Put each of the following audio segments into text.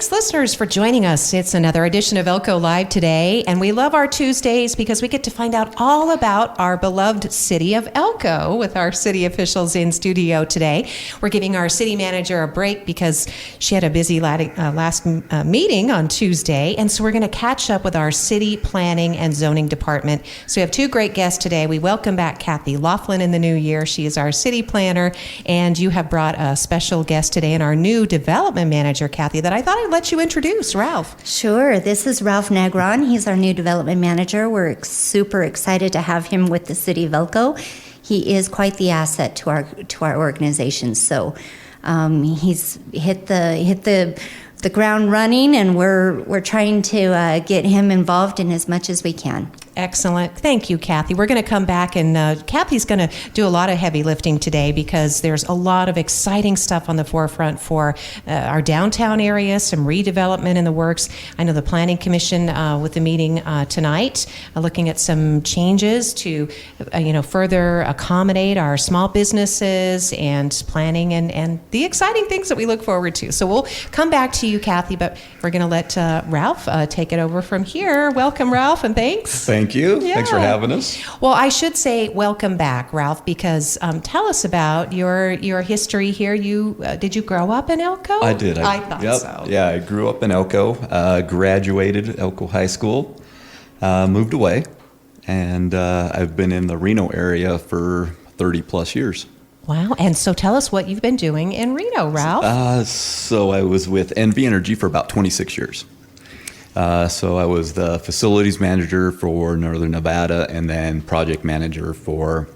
thanks, listeners, for joining us. It's another edition of Elko Live today, and we love our Tuesdays because we get to find out all about our beloved City of Elko with our city officials in studio today. We're giving our city manager a break because she had a busy last meeting on Tuesday, and so we're going to catch up with our city planning and zoning department. So we have two great guests today. We welcome back Cathy Laughlin in the new year. She is our city planner, and you have brought a special guest today and our new development manager, Cathy, that I thought I'd let you introduce. Ralph. Sure. This is Ralph Negron. He's our new development manager. We're super excited to have him with the City of Elko. He is quite the asset to our organization. So he's hit the ground running, and we're trying to get him involved in as much as we can. Excellent. Thank you, Cathy. We're going to come back, and Cathy's going to do a lot of heavy lifting today because there's a lot of exciting stuff on the forefront for our downtown area, some redevelopment in the works. I know the Planning Commission with the meeting tonight, looking at some changes to further accommodate our small businesses and planning and the exciting things that we look forward to. So we'll come back to you, Cathy, but we're going to let Ralph take it over from here. Welcome, Ralph, and thanks. Thank you. Yeah. Thanks for having us. Well, I should say welcome back, Ralph, because tell us about your history here. Did you grow up in Elko? I did. I thought so. Yeah, I grew up in Elko, graduated Elko High School, moved away, and I've been in the Reno area for 30 plus years. Wow. And so tell us what you've been doing in Reno, Ralph. So I was with NV Energy for about 26 years. So I was the facilities manager for Northern Nevada and then project manager for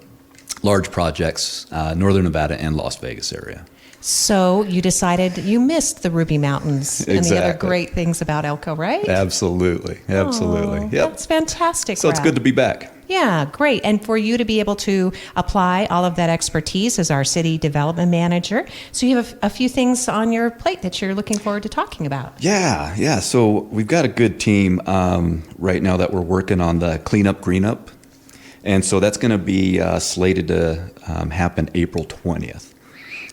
large projects, Northern Nevada and Las Vegas area. So you decided you missed the Ruby Mountains and the other Exactly. great things about Elko, right? Absolutely. Oh, Yep. That's fantastic, So it's Ralph. good to be back. Yeah, great. And for you to be able to apply all of that expertise as our city development manager. So you have a few things on your plate that you're looking forward to talking about. Yeah. So we've got a good team right now that we're working on the cleanup, green up. And so that's going to be slated to happen April 20th.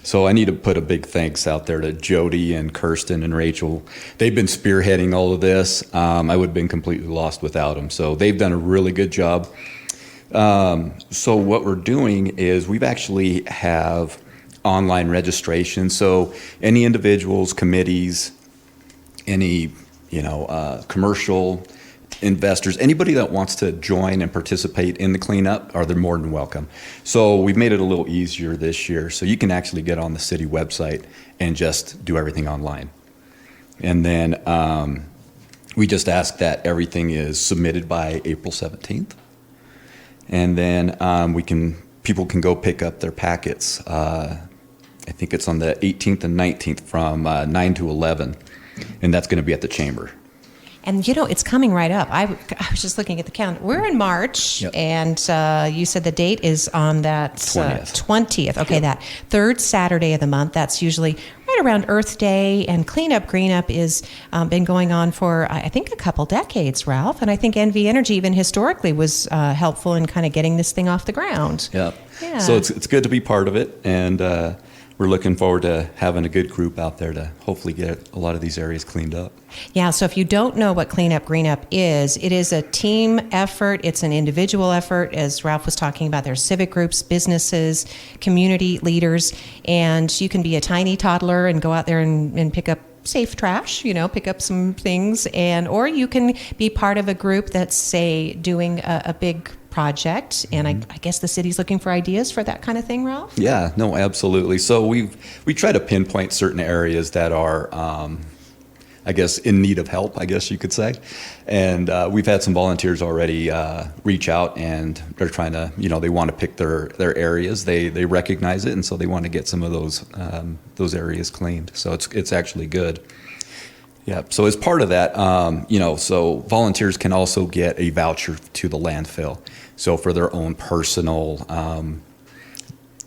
So I need to put a big thanks out there to Jody and Kirsten and Rachel. They've been spearheading all of this. I would have been completely lost without them. So they've done a really good job. So what we're doing is we've actually have online registration. So any individuals, committees, any commercial investors, anybody that wants to join and participate in the cleanup, they're more than welcome. So we've made it a little easier this year. So you can actually get on the city website and just do everything online. And then we just ask that everything is submitted by April 17th. And then people can go pick up their packets. I think it's on the 18th and 19th from 9 to 11. And that's going to be at the chamber. And it's coming right up. I was just looking at the calendar. We're in March, Yep. And you said the date is on that 20th. Okay, that third Saturday of the month. That's usually right around Earth Day, and Cleanup Greenup is been going on for, I think, a couple decades, Ralph. And I think NV Energy even historically was helpful in kind of getting this thing off the ground. Yeah. Yeah. So it's good to be part of it, and we're looking forward to having a good group out there to hopefully get a lot of these areas cleaned up. Yeah, so if you don't know what Cleanup Greenup is, it is a team effort. It's an individual effort. As Ralph was talking about, there's civic groups, businesses, community leaders, and you can be a tiny toddler and go out there and pick up safe trash, pick up some things, or you can be part of a group that's, say, doing a big project, and I guess the city's looking for ideas for that kind of thing, Ralph? Yeah, no, absolutely. So we try to pinpoint certain areas that are, in need of help, I guess you could say. And we've had some volunteers already reach out, and they're trying to, they want to pick their areas. They recognize it, and so they want to get some of those areas cleaned. So it's actually good. Yeah. So as part of that, so volunteers can also get a voucher to the landfill. So for their own personal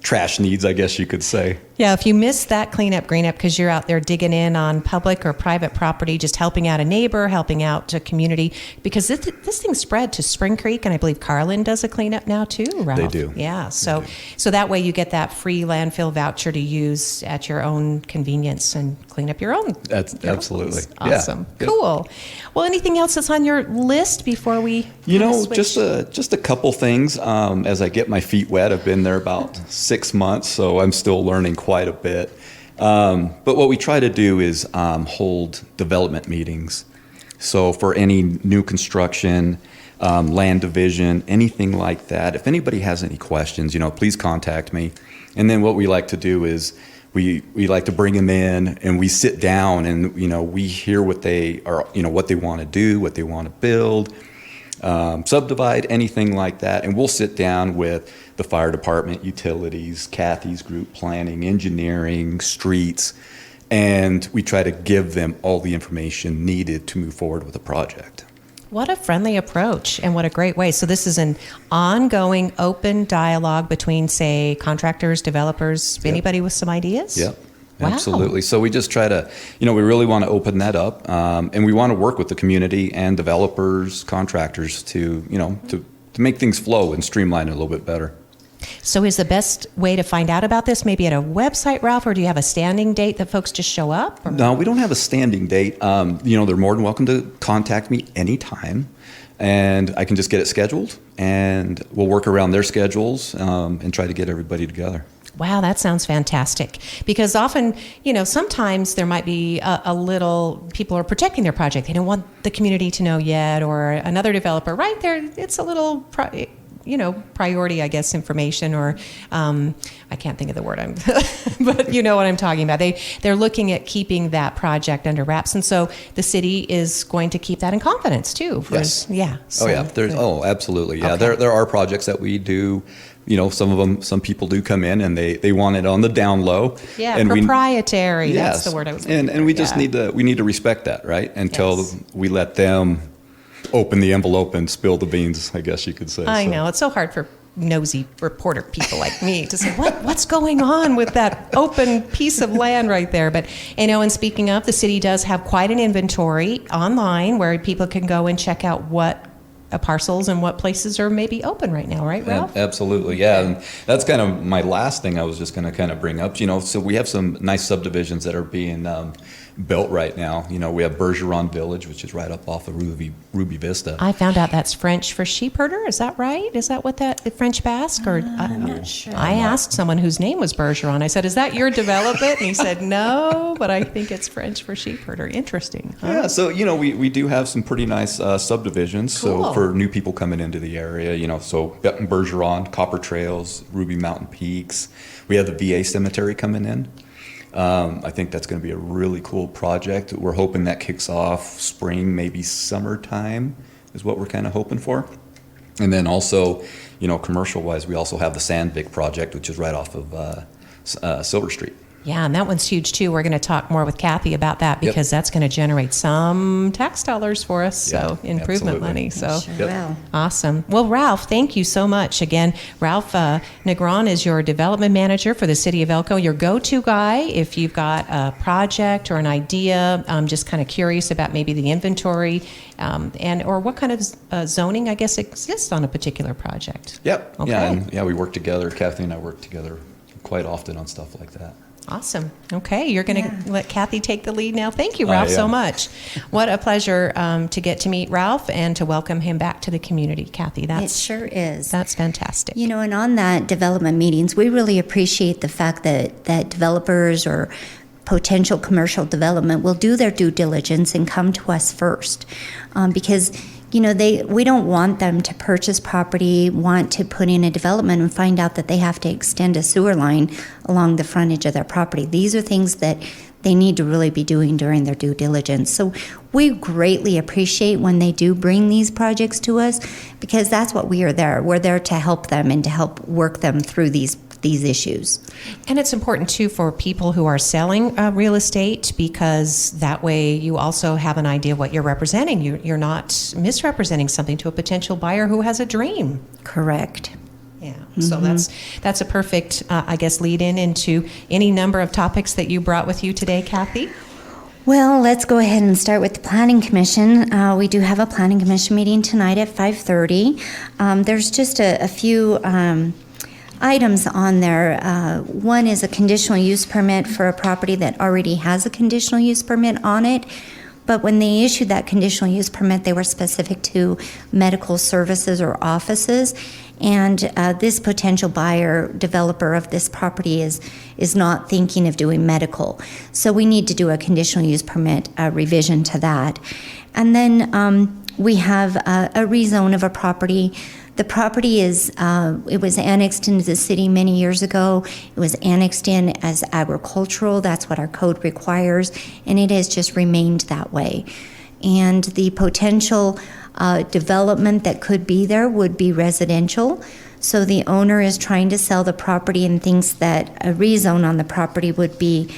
trash needs, I guess you could say. Yeah, if you miss that cleanup, green up, because you're out there digging in on public or private property, just helping out a neighbor, helping out a community, because this thing spread to Spring Creek, and I believe Carlin does a cleanup now too, Ralph. They do. Yeah, so that way you get that free landfill voucher to use at your own convenience and clean up your own. That's absolutely Awesome. Yeah. Cool. Well, anything else that's on your list before we switch? Just a couple things. As I get my feet wet, I've been there about 6 months, so I'm still learning quite a bit. But what we try to do is hold development meetings. So for any new construction, land division, anything like that, if anybody has any questions, please contact me. And then what we like to do is we like to bring them in and we sit down and, we hear what they are, what they want to do, what they want to build, subdivide, anything like that. And we'll sit down with the fire department, utilities, Cathy's group, planning, engineering, streets, and we try to give them all the information needed to move forward with a project. What a friendly approach and what a great way. So this is an ongoing open dialogue between, say, contractors, developers, anybody with some ideas? Yep. Wow. Absolutely. So we just try to, we really want to open that up, and we want to work with the community and developers, contractors to make things flow and streamline it a little bit better. So is the best way to find out about this maybe at a website, Ralph, or do you have a standing date that folks just show up? Or? No, we don't have a standing date. They're more than welcome to contact me anytime, and I can just get it scheduled, and we'll work around their schedules and try to get everybody together. Wow, that sounds fantastic. Because often, sometimes there might be a little, people are protecting their project. They don't want the community to know yet, or another developer, right there, it's a little, priority, I guess, information, or I can't think of the word, but you know what I'm talking about. They're looking at keeping that project under wraps. And so the city is going to keep that in confidence too. Yes. Yeah. So, absolutely. Yeah. Okay. There are projects that we do. Some people do come in and they want it on the down low. Yeah, and proprietary. Yes. That's the word I was looking for. And we just need to respect that, right? Until we let them open the envelope and spill the beans, I guess you could say. I know. It's so hard for nosy reporter people like me to say, what's going on with that open piece of land right there? But, and speaking of, the city does have quite an inventory online where people can go and check out what parcels and what places are maybe open right now, right, Ralph? Absolutely, yeah. And that's kind of my last thing I was just going to kind of bring up. So we have some nice subdivisions that are being built right now. We have Bergeron Village, which is right up off of Ruby Vista. I found out that's French for sheep herder. Is that right? Is that what the French Basque? Or I'm not sure. I asked someone whose name was Bergeron. I said, "Is that your development?" And he said, "No, but I think it's French for sheep herder." Interesting. Huh? Yeah, so we do have some pretty nice subdivisions. Cool. So for new people coming into the area, so Bergeron, Copper Trails, Ruby Mountain Peaks. We have the VA Cemetery coming in. I think that's going to be a really cool project. We're hoping that kicks off spring, maybe summertime is what we're kind of hoping for. And then also, commercial-wise, we also have the Sandvik project, which is right off of Silver Street. Yeah, and that one's huge too. We're going to talk more with Cathy about that because that's going to generate some tax dollars for us, so improvement money. So Well, awesome. Well, Ralph, thank you so much. Again, Ralph Negron is your development manager for the City of Elko, your go-to guy if you've got a project or an idea. I'm just kind of curious about maybe the inventory or what kind of zoning, I guess, exists on a particular project. Yep. Okay. Yeah, we work together. Cathy and I work together quite often on stuff like that. Awesome. Okay, you're going to let Cathy take the lead now. Thank you, Ralph, so much. What a pleasure to get to meet Ralph and to welcome him back to the community, Cathy. it sure is. That's fantastic. And on that development meetings, we really appreciate the fact that developers or potential commercial development will do their due diligence and come to us first, because we don't want them to purchase property, want to put in a development and find out that they have to extend a sewer line along the frontage of their property. These are things that they need to really be doing during their due diligence. So we greatly appreciate when they do bring these projects to us, because that's what we are there. We're there to help them and to help work them through these issues. And it's important, too, for people who are selling real estate, because that way you also have an idea of what you're representing. You're not misrepresenting something to a potential buyer who has a dream. Correct. Yeah, so that's a perfect, I guess, lead in into any number of topics that you brought with you today, Cathy. Well, let's go ahead and start with the Planning Commission. We do have a Planning Commission meeting tonight at 5:30. There's just a few items on there. One is a conditional use permit for a property that already has a conditional use permit on it. But when they issued that conditional use permit, they were specific to medical services or offices. And this potential buyer, developer of this property is not thinking of doing medical. So we need to do a conditional use permit revision to that. And then we have a rezone of a property. The property it was annexed into the city many years ago. It was annexed in as agricultural. That's what our code requires, and it has just remained that way. And the potential development that could be there would be residential. So the owner is trying to sell the property and thinks that a rezone on the property would be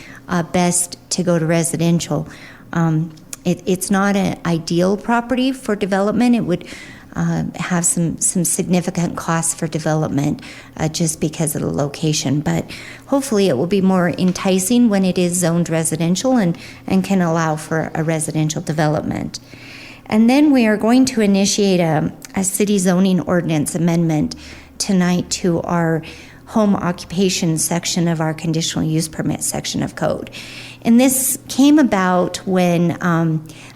best to go to residential. It's not an ideal property for development. It would have some significant costs for development just because of the location. But hopefully it will be more enticing when it is zoned residential and can allow for a residential development. And then we are going to initiate a city zoning ordinance amendment tonight to our home occupation section of our conditional use permit section of code. And this came about when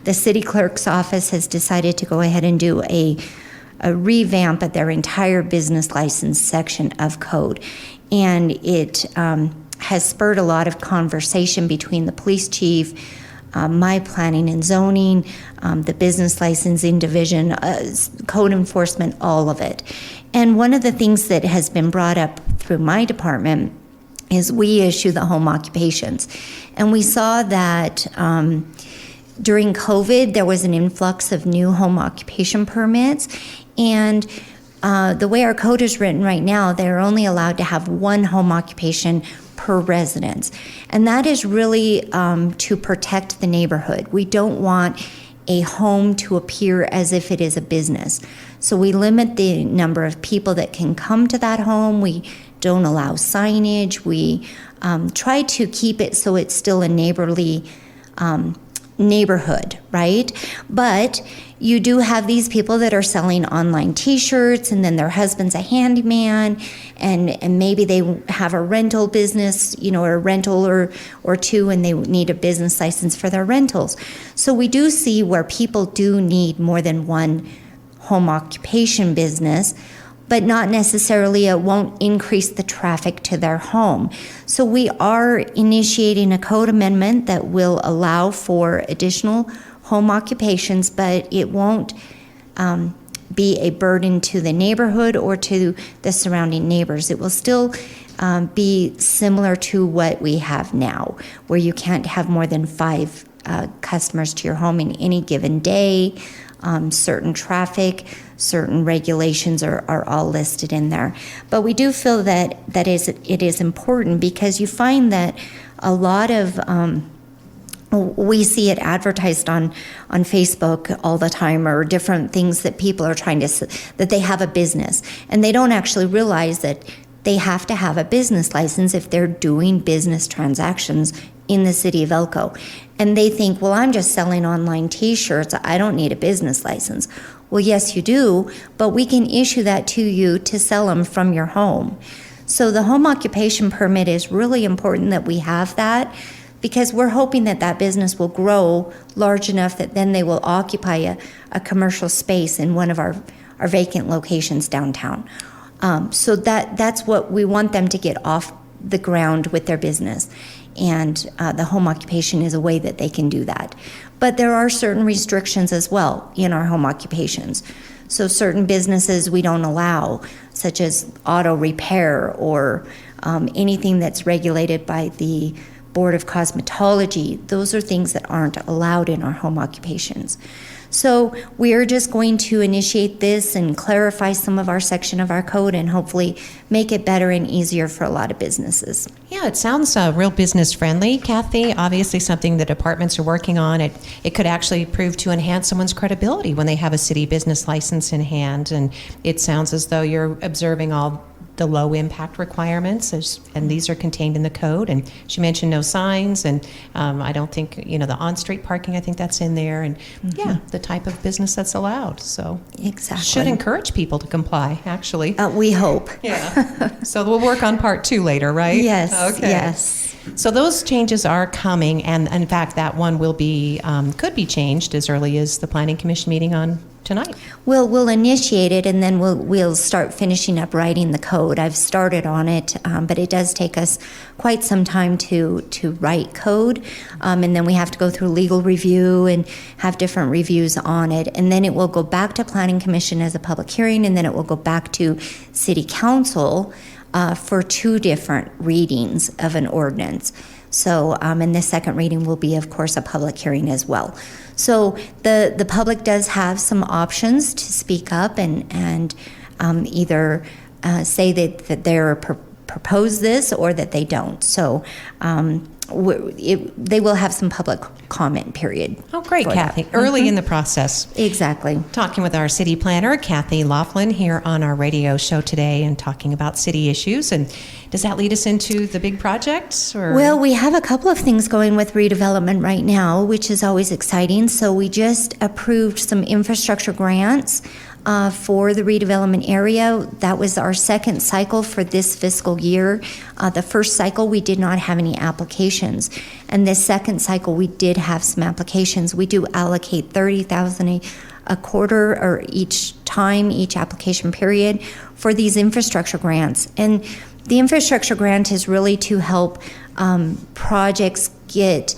the city clerk's office has decided to go ahead and do a revamp of their entire business license section of code. And it has spurred a lot of conversation between the police chief, my planning and zoning, the business licensing division, code enforcement, all of it. And one of the things that has been brought up through my department is we issue the home occupations. And we saw that during COVID, there was an influx of new home occupation permits. And the way our code is written right now, they're only allowed to have one home occupation per residence. And that is really to protect the neighborhood. We don't want a home to appear as if it is a business. So we limit the number of people that can come to that home. We don't allow signage. We try to keep it so it's still a neighborly neighborhood, right? But you do have these people that are selling online t-shirts, and then their husband's a handyman, and maybe they have a rental business, or a rental or two, and they need a business license for their rentals. So we do see where people do need more than one home occupation business, but not necessarily it won't increase the traffic to their home. So we are initiating a code amendment that will allow for additional home occupations, but it won't be a burden to the neighborhood or to the surrounding neighbors. It will still be similar to what we have now, where you can't have more than 5 customers to your home in any given day. Certain traffic, certain regulations are all listed in there. But we do feel that it is important because you find that a lot of we see it advertised on Facebook all the time, or different things that people are trying to, that they have a business, and they don't actually realize that they have to have a business license if they're doing business transactions in the city of Elko. And they think, well, I'm just selling online t-shirts, I don't need a business license. Well, yes, you do, but we can issue that to you to sell them from your home. So the home occupation permit is really important that we have that, because we're hoping that that business will grow large enough that then they will occupy a commercial space in one of our vacant locations downtown. So that's what we want them to get off the ground with their business. And the home occupation is a way that they can do that. But there are certain restrictions as well in our home occupations. So certain businesses we don't allow, such as auto repair or anything that's regulated by the Board of Cosmetology. Those are things that aren't allowed in our home occupations. So we are just going to initiate this and clarify some of our section of our code and hopefully make it better and easier for a lot of businesses. Yeah, it sounds real business friendly, Cathy. Obviously something the departments are working on. It could actually prove to enhance someone's credibility when they have a city business license in hand. And it sounds as though you're observing all the low impact requirements, and these are contained in the code. And she mentioned no signs, and I don't think, the on-street parking, I think that's in there, and the type of business that's allowed. So Exactly. should encourage people to comply, actually. We hope. Yeah. So we'll work on part 2 later, right? Yes. Okay. Yes. So those changes are coming, and in fact, that one will be could be changed as early as the Planning Commission meeting on tonight. We'll initiate it, and then we'll start finishing up writing the code. I've started on it, but it does take us quite some time to write code, and then we have to go through legal review and have different reviews on it, and then it will go back to Planning Commission as a public hearing, and then it will go back to City Council for 2 different readings of an ordinance. So, and the second reading will be, of course, a public hearing as well. So the public does have some options to speak up and either say that they're propose this or that they don't. So they will have some public comment period. Oh, great, Cathy. Early in the process. Exactly. Talking with our city planner, Cathy Laughlin, here on our radio show today and talking about city issues. And does that lead us into the big projects? Or? Well, we have a couple of things going with redevelopment right now, which is always exciting. So we just approved some infrastructure grants for the redevelopment area. That was our second cycle for this fiscal year. The first cycle, we did not have any applications. And the second cycle, we did have some applications. We do allocate $30,000 a quarter or each application period for these infrastructure grants. And the infrastructure grant is really to help projects get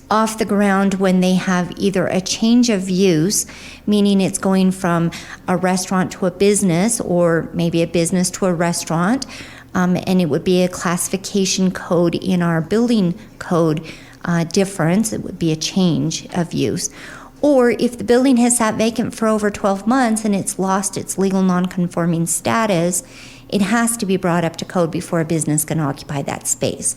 off the ground when they have either a change of use, meaning it's going from a restaurant to a business, or maybe a business to a restaurant, and it would be a classification code in our building code difference. It would be a change of use. Or if the building has sat vacant for over 12 months and it's lost its legal non-conforming status, it has to be brought up to code before a business can occupy that space.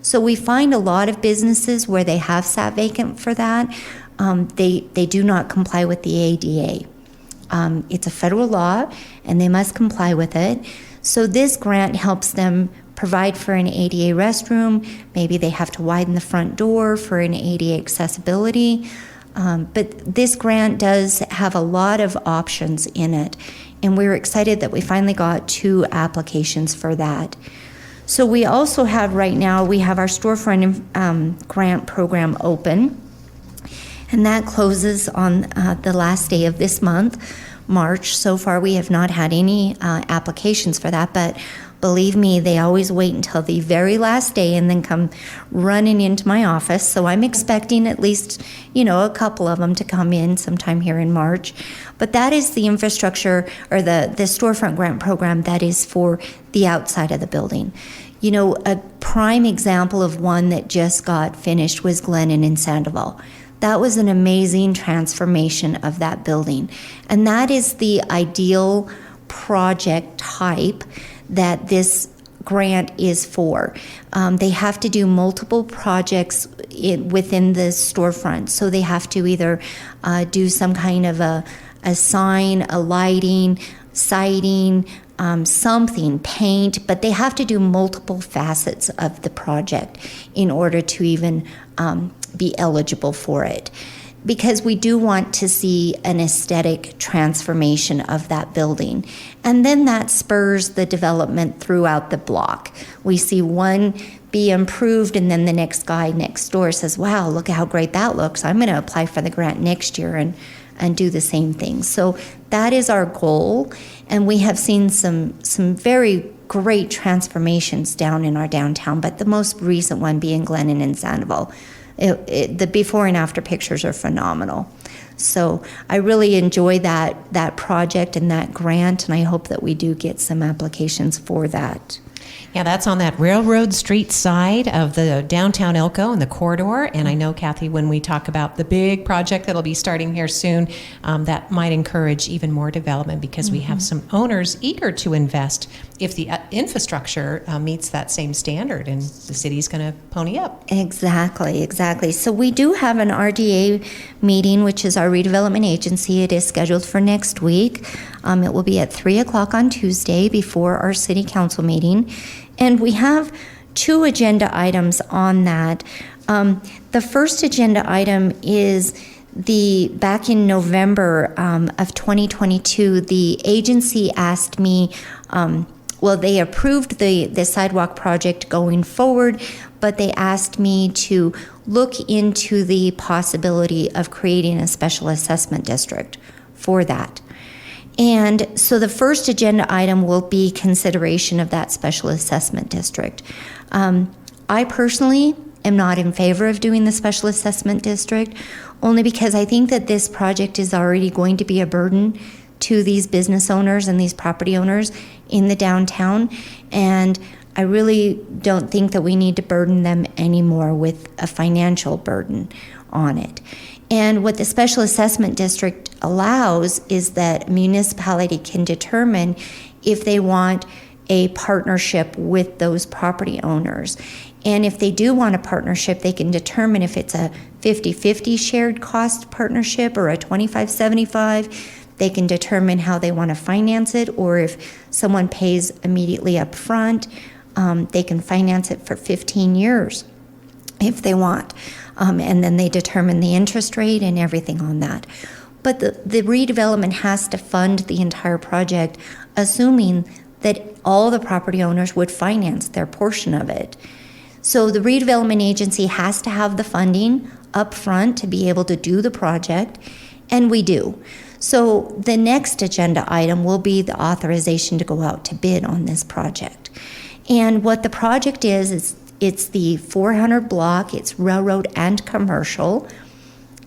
So we find a lot of businesses where they have sat vacant for that, they do not comply with the ADA. It's a federal law, and they must comply with it. So this grant helps them provide for an ADA restroom. Maybe they have to widen the front door for an ADA accessibility. But this grant does have a lot of options in it, and we're excited that we finally got 2 applications for that. So we also have right now, we have our storefront grant program open, and that closes on the last day of this month, March. So far we have not had any applications for that, but believe me, they always wait until the very last day and then come running into my office. So I'm expecting at least, a couple of them to come in sometime here in March. But that is the infrastructure, or the storefront grant program that is for the outside of the building. A prime example of one that just got finished was Glennon in Sandoval. That was an amazing transformation of that building. And that is the ideal project type that this grant is for. They have to do multiple projects within the storefront. So they have to either do some kind of a sign, a lighting, siding, something, paint, but they have to do multiple facets of the project in order to even be eligible for it. Because we do want to see an aesthetic transformation of that building. And then that spurs the development throughout the block. We see one be improved, and then the next guy next door says, wow, look at how great that looks. I'm going to apply for the grant next year and do the same thing. So that is our goal. And we have seen some very great transformations down in our downtown, but the most recent one being Glennon and Sandoval. The before and after pictures are phenomenal. So I really enjoy that project and that grant, and I hope that we do get some applications for that. Yeah, that's on that Railroad Street side of the downtown Elko and the corridor. And I know, Cathy, when we talk about the big project that'll be starting here soon, that might encourage even more development, because we have some owners eager to invest if the infrastructure meets that same standard, and the city's going to pony up. Exactly. So we do have an RDA meeting, which is our redevelopment agency. It is scheduled for next week. It will be at 3 o'clock on Tuesday before our city council meeting. And we have 2 agenda items on that. The first agenda item is back in November of 2022, the agency asked me, they approved the sidewalk project going forward, but they asked me to look into the possibility of creating a special assessment district for that. And so the first agenda item will be consideration of that special assessment district. I personally am not in favor of doing the special assessment district, only because I think that this project is already going to be a burden to these business owners and these property owners in the downtown. And I really don't think that we need to burden them anymore with a financial burden on it. And what the special assessment district allows is that a municipality can determine if they want a partnership with those property owners. And if they do want a partnership, they can determine if it's a 50-50 shared cost partnership or a 25-75. They can determine how they want to finance it, or if someone pays immediately up front, they can finance it for 15 years if they want. And then they determine the interest rate and everything on that. But the redevelopment has to fund the entire project, assuming that all the property owners would finance their portion of it. So the redevelopment agency has to have the funding up front to be able to do the project, and we do. So the next agenda item will be the authorization to go out to bid on this project. And what the project is it's the 400 block, it's railroad and commercial,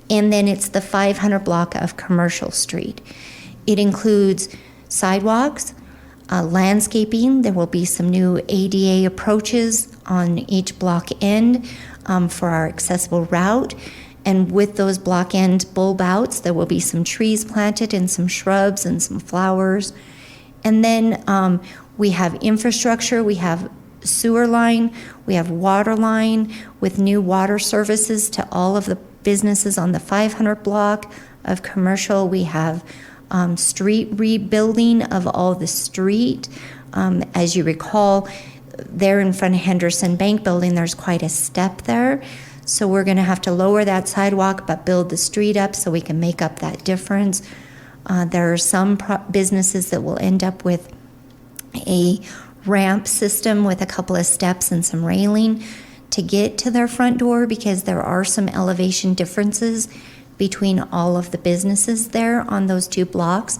and then it's the 500 block of commercial street. It includes sidewalks, landscaping. There will be some new ADA approaches on each block end for our accessible route. And with those block end bulb outs, there will be some trees planted and some shrubs and some flowers. And then we have infrastructure, we have sewer line, we have water line with new water services to all of the businesses on the 500 block of commercial. We have street rebuilding of all the street. As you recall, there in front of Henderson Bank Building, there's quite a step there. So we're going to have to lower that sidewalk but build the street up so we can make up that difference. There are some businesses that will end up with a ramp system with a couple of steps and some railing to get to their front door, because there are some elevation differences between all of the businesses there on those 2 blocks.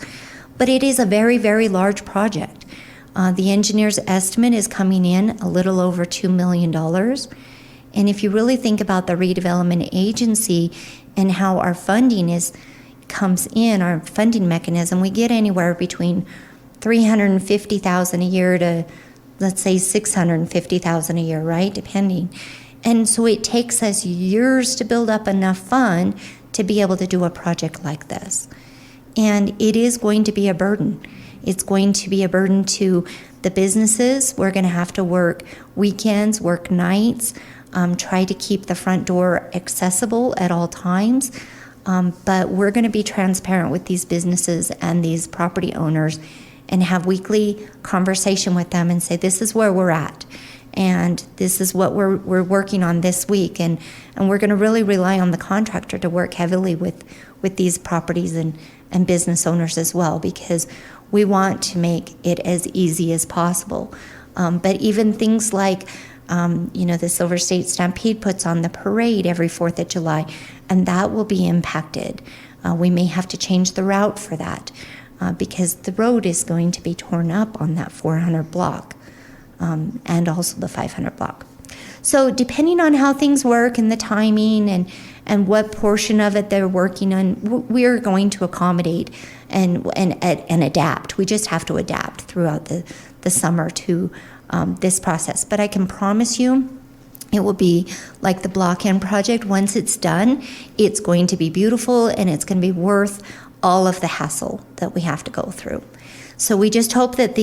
But it is a very, very large project. The engineer's estimate is coming in a little over $2 million. And if you really think about the redevelopment agency and how our funding comes in, our funding mechanism, we get anywhere between $350,000 a year to, let's say, $650,000 a year, right? Depending. And so it takes us years to build up enough fund to be able to do a project like this. And it is going to be a burden. It's going to be a burden to the businesses. We're going to have to work weekends, work nights, try to keep the front door accessible at all times. But we're going to be transparent with these businesses and these property owners and have weekly conversation with them and say, this is where we're at. And this is what we're working on this week. And we're going to really rely on the contractor to work heavily with these properties and business owners as well, because we want to make it as easy as possible. But even things like, the Silver State Stampede puts on the parade every 4th of July, and that will be impacted. We may have to change the route for that because the road is going to be torn up on that 400 block. And also the 500 block. So depending on how things work and the timing and what portion of it they're working on, we're going to accommodate and adapt. We just have to adapt throughout the summer to this process. But I can promise you, it will be like the Block End project. Once it's done, it's going to be beautiful and it's going to be worth all of the hassle that we have to go through. So we just hope that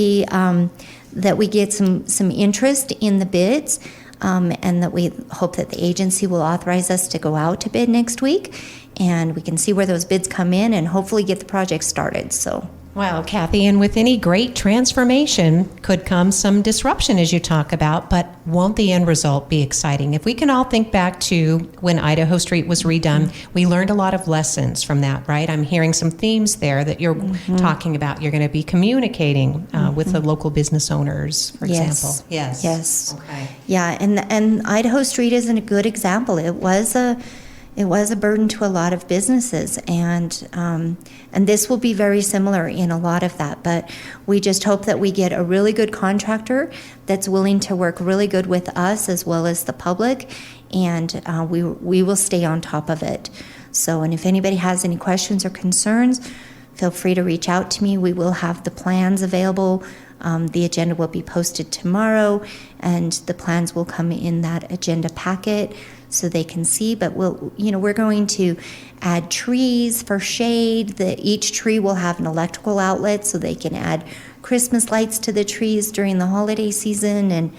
that we get some interest in the bids, and that we hope that the agency will authorize us to go out to bid next week, and we can see where those bids come in and hopefully get the project started. So Well, Cathy, and with any great transformation could come some disruption, as you talk about, but won't the end result be exciting? If we can all think back to when Idaho Street was redone, we learned a lot of lessons from that, right? I'm hearing some themes there that you're talking about. You're going to be communicating with the local business owners, for example. Yes. Okay. Yeah, and Idaho Street is a good example. It was a burden to a lot of businesses, and this will be very similar in a lot of that. But we just hope that we get a really good contractor that's willing to work really good with us as well as the public, and we will stay on top of it. So, and if anybody has any questions or concerns, feel free to reach out to me. We will have the plans available. The agenda will be posted tomorrow, and the plans will come in that agenda packet so they can see. But we're going to add trees for shade. Each tree will have an electrical outlet so they can add Christmas lights to the trees during the holiday season, and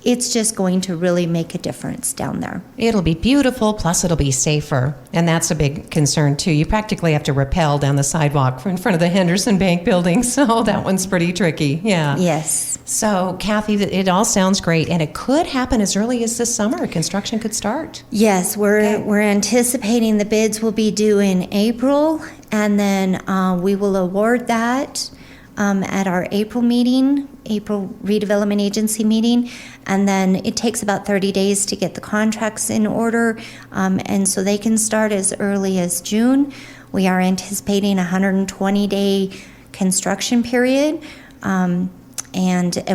it's just going to really make a difference down there. It'll be beautiful, plus it'll be safer. And that's a big concern, too. You practically have to rappel down the sidewalk in front of the Henderson Bank building, so that one's pretty tricky. Yeah. Yes. So, Cathy, it all sounds great, and it could happen as early as this summer. Construction could start. Yes, we're anticipating the bids will be due in April, and then we will award that at our April redevelopment agency meeting, and then it takes about 30 days to get the contracts in order, and so they can start as early as June. We are anticipating a 120-day construction period, and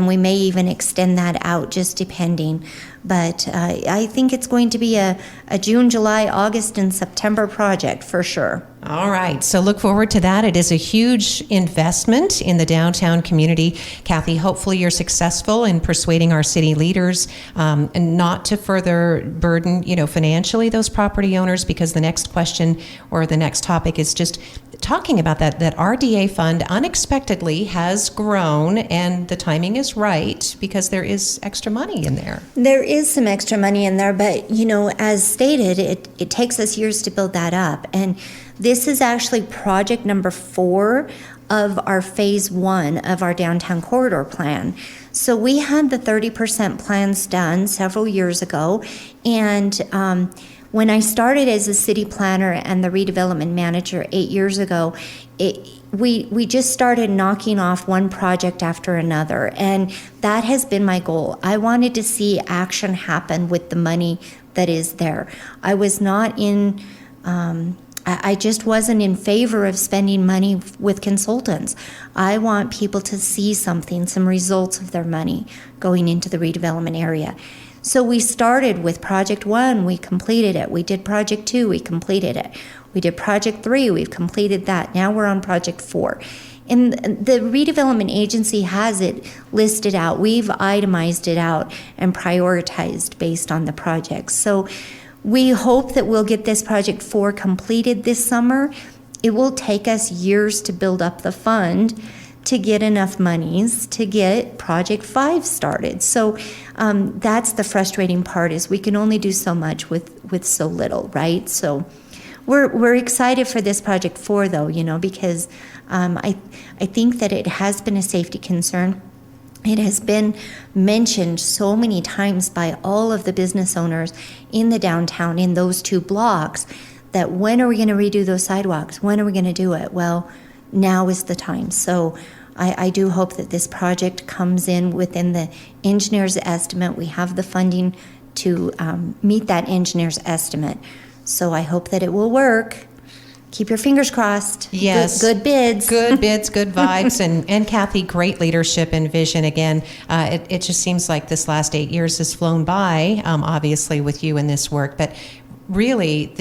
we may even extend that out, just depending. But I think it's going to be a June, July, August, and September project for sure. All right, so look forward to that. It is a huge investment in the downtown community. Cathy, hopefully you're successful in persuading our city leaders and not to further burden, financially those property owners, because the next question or the next topic is just talking about that RDA fund unexpectedly has grown, and the timing is right because there is extra money in there. There is some extra money in there, but as stated, it takes us years to build that up. And this is actually project number 4 of our phase 1 of our downtown corridor plan. So we had the 30% plans done several years ago, and when I started as a city planner and the redevelopment manager 8 years ago, we just started knocking off one project after another, and that has been my goal. I wanted to see action happen with the money that is there. I was not in I just wasn't in favor of spending money with consultants. I want people to see some results of their money going into the redevelopment area. So we started with project 1, we completed it. We did project 2, we completed it. We did project 3, we've completed that. Now we're on project 4. And the redevelopment agency has it listed out. We've itemized it out and prioritized based on the projects. So we hope that we'll get this project 4 completed this summer. It will take us years to build up the fund to get enough monies to get project 5 started. So that's the frustrating part, is we can only do so much with so little, right? So we're excited for this project 4 though, because I think that it has been a safety concern. It has been mentioned so many times by all of the business owners in the downtown, in those 2 blocks, that when are we going to redo those sidewalks? When are we going to do it? Well, now is the time. So I do hope that this project comes in within the engineer's estimate. We have the funding to meet that engineer's estimate. So I hope that it will work. Keep your fingers crossed. Yes. Good bids. Good bids, good vibes. And Cathy, great leadership and vision. Again, it just seems like this last 8 years has flown by, obviously, with you in this work. But really,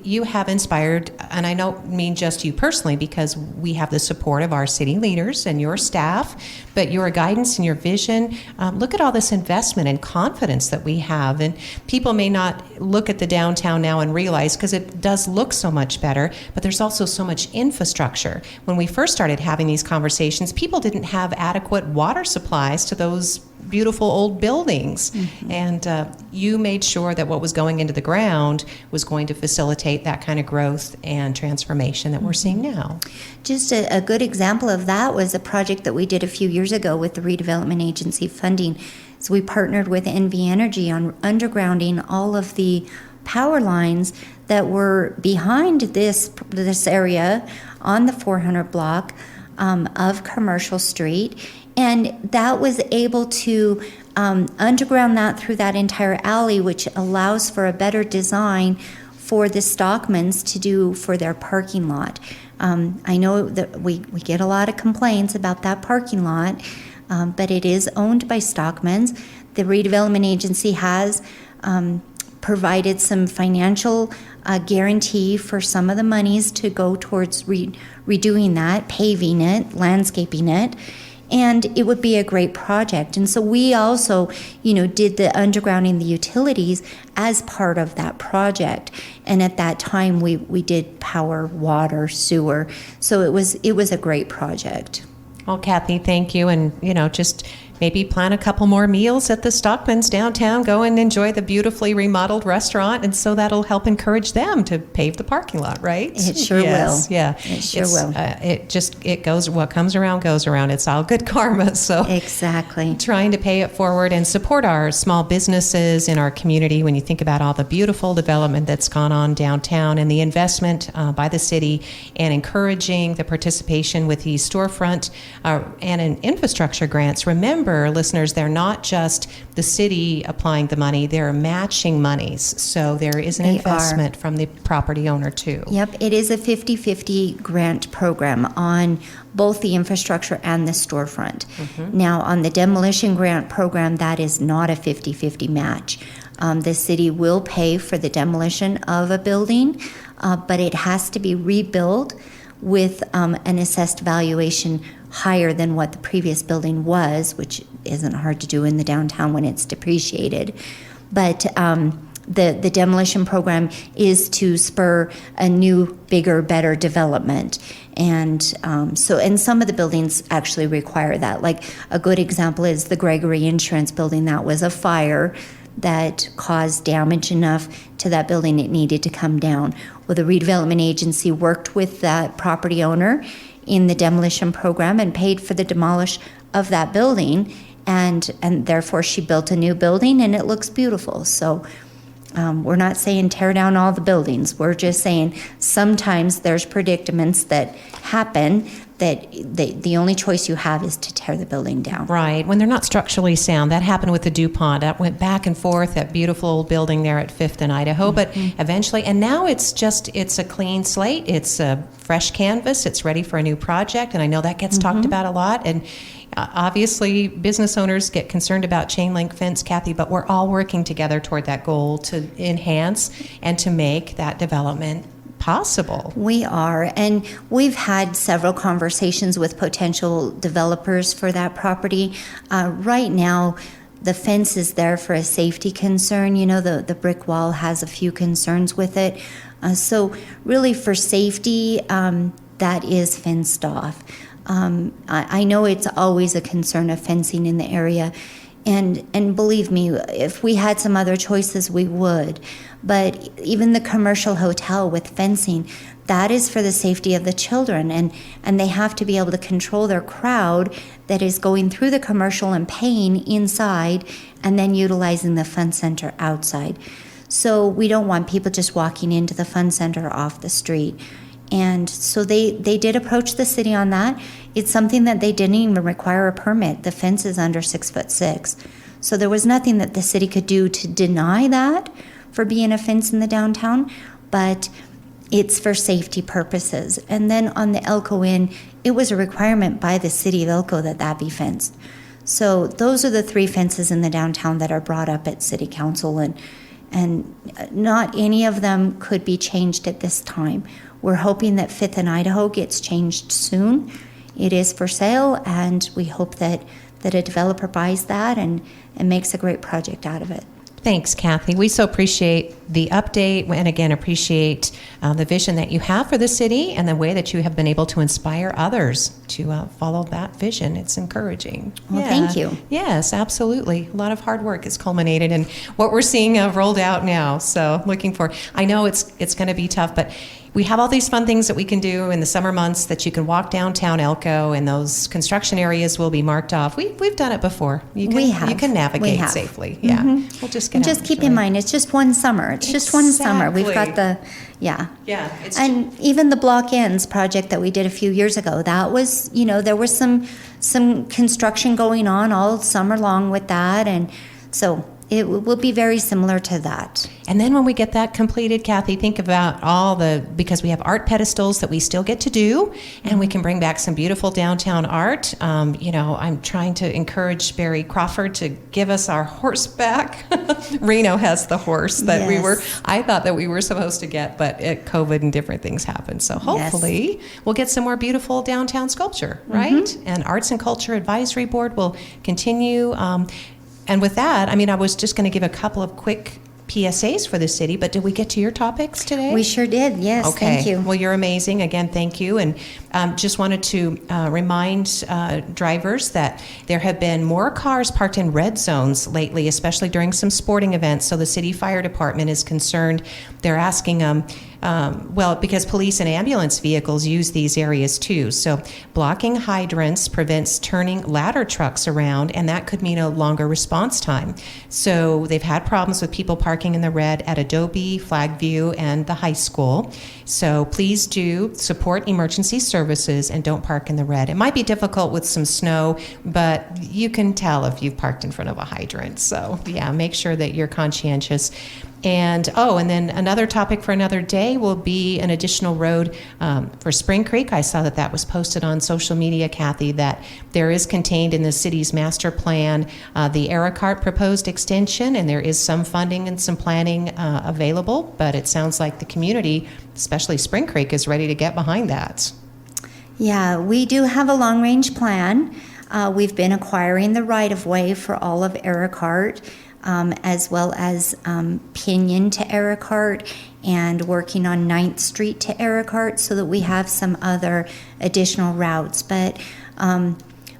you have inspired, and I don't mean just you personally, because we have the support of our city leaders and your staff, but your guidance and your vision. Look at all this investment and confidence that we have. And people may not look at the downtown now and realize, because it does look so much better, but there's also so much infrastructure. When we first started having these conversations, people didn't have adequate water supplies to those beautiful old buildings. And you made sure that what was going into the ground was going to facilitate that kind of growth and transformation that we're seeing now. Just a good example of that was a project that we did a few years ago with the redevelopment agency funding. So we partnered with NV Energy on undergrounding all of the power lines that were behind this area on the 400 block of Commercial Street, and that was able to underground that through that entire alley, which allows for a better design for the Stockmans to do for their parking lot. I know that we get a lot of complaints about that parking lot, but it is owned by Stockmans. The redevelopment agency has provided some financial guarantee for some of the monies to go towards redoing that, paving it, landscaping it, and it would be a great project. And so we also, did the undergrounding the utilities as part of that project. And at that time, we did power, water, sewer. So it was a great project. Well, Cathy, thank you. And, just maybe plan a couple more meals at the Stockmans downtown. Go and enjoy the beautifully remodeled restaurant. And so that'll help encourage them to pave the parking lot, right? It sure will. Yeah. It sure will. It goes, what comes around goes around. It's all good karma. So exactly. Trying to pay it forward and support our small businesses in our community when you think about all the beautiful development that's gone on downtown and the investment by the city and encouraging the participation with the storefront and in infrastructure grants. Remember, listeners, they're not just the city applying the money, they're matching monies. So there is an investment from the property owner too. Yep, it is a 50-50 grant program on both the infrastructure and the storefront. Now, on the demolition grant program, that is not a 50-50 match. The city will pay for the demolition of a building, but it has to be rebuilt with an assessed valuation higher than what the previous building was, which isn't hard to do in the downtown when it's depreciated. But the demolition program is to spur a new, bigger, better development. And some of the buildings actually require that. Like a good example is the Gregory Insurance Building. That was a fire that caused damage enough to that building it needed to come down. Well, the redevelopment agency worked with that property owner in the demolition program and paid for the demolish of that building, and therefore she built a new building and it looks beautiful. So we're not saying tear down all the buildings. We're just saying sometimes there's predicaments that happen that the only choice you have is to tear the building down. Right, when they're not structurally sound. That happened with the DuPont. That went back and forth, that beautiful old building there at 5th and Idaho. But eventually, and now it's a clean slate. It's a fresh canvas. It's ready for a new project. And I know that gets talked about a lot. And obviously, business owners get concerned about chain link fence, Cathy, but we're all working together toward that goal to enhance and to make that development possible. We are, and we've had several conversations with potential developers for that property. Right now, the fence is there for a safety concern. The brick wall has a few concerns with it. So really for safety, that is fenced off. I know it's always a concern of fencing in the area. And believe me, if we had some other choices, we would. But even the commercial hotel with fencing, that is for the safety of the children. And they have to be able to control their crowd that is going through the commercial and paying inside and then utilizing the fun center outside. So we don't want people just walking into the fun center off the street. And so they did approach the city on that. It's something that they didn't even require a permit. The fence is under 6'6". So there was nothing that the city could do to deny that for being a fence in the downtown, but it's for safety purposes. And then on the Elko Inn, it was a requirement by the City of Elko that be fenced. So those are the 3 fences in the downtown that are brought up at City Council, and not any of them could be changed at this time. We're hoping that 5th and Idaho gets changed soon. It is for sale, and we hope that a developer buys that and makes a great project out of it. Thanks, Cathy. We so appreciate the update and again appreciate the vision that you have for the city and the way that you have been able to inspire others to follow that vision. It's encouraging. Well, thank you. Yes, absolutely. A lot of hard work has culminated in what we're seeing rolled out now. So looking for, I know it's going to be tough, but we have all these fun things that we can do in the summer months that you can walk downtown Elko and those construction areas will be marked off. We've done it before. You can navigate safely. Yeah. We'll just keep in mind, it's just one summer. It's just one summer. We've got Yeah. And even the Block Ends project that we did a few years ago, that was, there was some construction going on all summer long with that. And so it will be very similar to that. And then when we get that completed, Cathy, think about because we have art pedestals that we still get to do, and we can bring back some beautiful downtown art. I'm trying to encourage Barry Crawford to give us our horse back. Reno has the horse that I thought that we were supposed to get, but COVID and different things happened. So hopefully we'll get some more beautiful downtown sculpture, right? And Arts and Culture Advisory Board will continue. And with that, I was just going to give a couple of quick PSAs for the city, but did we get to your topics today? We sure did, yes. Okay. Thank you. Well, you're amazing. Again, thank you. And just wanted to remind drivers that there have been more cars parked in red zones lately, especially during some sporting events. So the city fire department is concerned. They're asking because police and ambulance vehicles use these areas too. So blocking hydrants prevents turning ladder trucks around, and that could mean a longer response time. So they've had problems with people parking in the red at Adobe, Flagview, and the high school. So please do support emergency services and don't park in the red. It might be difficult with some snow, but you can tell if you've parked in front of a hydrant. So yeah, make sure that you're conscientious. And then another topic for another day will be an additional road for Spring Creek. I saw that was posted on social media, Cathy, that there is contained in the city's master plan the Ericart proposed extension, and there is some funding and some planning available, but it sounds like the community, especially Spring Creek, is ready to get behind that. Yeah, we do have a long-range plan. We've been acquiring the right-of-way for all of Ericart, as well as Pinion to Ericart and working on 9th Street to Ericart so that we have some other additional routes. But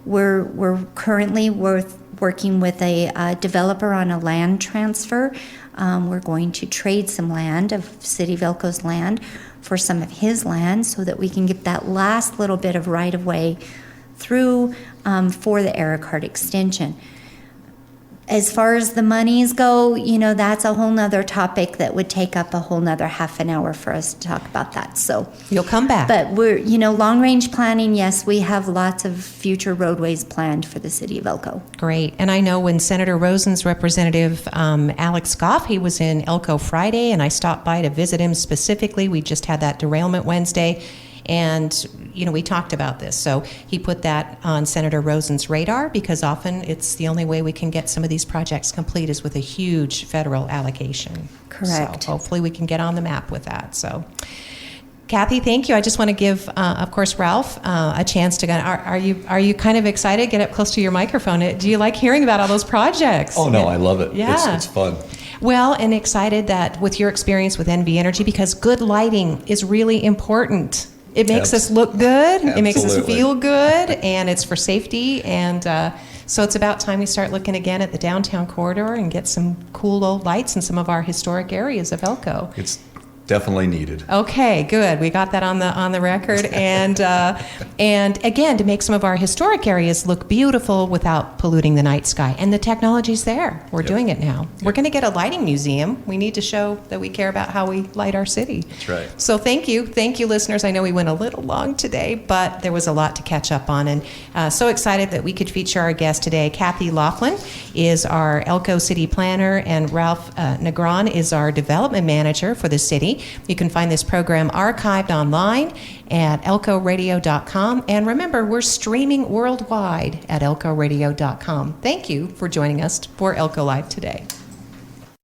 we're currently working with a developer on a land transfer. We're going to trade some land of City of Elko's land for some of his land so that we can get that last little bit of right-of-way through for the Ericart extension. As far as the monies go, that's a whole nother topic that would take up a whole nother half an hour for us to talk about that. So you'll come back. But we're, long range planning, yes, we have lots of future roadways planned for the city of Elko. Great. And I know when Senator Rosen's representative, Alex Goff, he was in Elko Friday, and I stopped by to visit him specifically. We just had that derailment Wednesday. And, we talked about this. So he put that on Senator Rosen's radar because often it's the only way we can get some of these projects complete is with a huge federal allocation. Correct. So hopefully we can get on the map with that. So, Cathy, thank you. I just want to give, of course, Ralph a chance to go. Are you kind of excited? Get up close to your microphone. Do you like hearing about all those projects? Oh, no, I love it. Yeah. It's fun. Well, and excited that with your experience with NV Energy, because good lighting is really important. It makes us look good. Absolutely. It makes us feel good, and it's for safety. And so it's about time we start looking again at the downtown corridor and get some cool old lights in some of our historic areas of Elko. It's definitely needed. Okay, good. We got that on the record, and again to make some of our historic areas look beautiful without polluting the night sky. And the technology's there. We're doing it now. We're going to get a lighting museum. We need to show that we care about how we light our city. That's right. So thank you, listeners. I know we went a little long today, but there was a lot to catch up on, and so excited that we could feature our guest today. Cathy Laughlin is our Elko City Planner, and Ralph Negron is our Development Manager for the city. You can find this program archived online at elkoradio.com. And remember, we're streaming worldwide at elkoradio.com. Thank you for joining us for Elko Live today.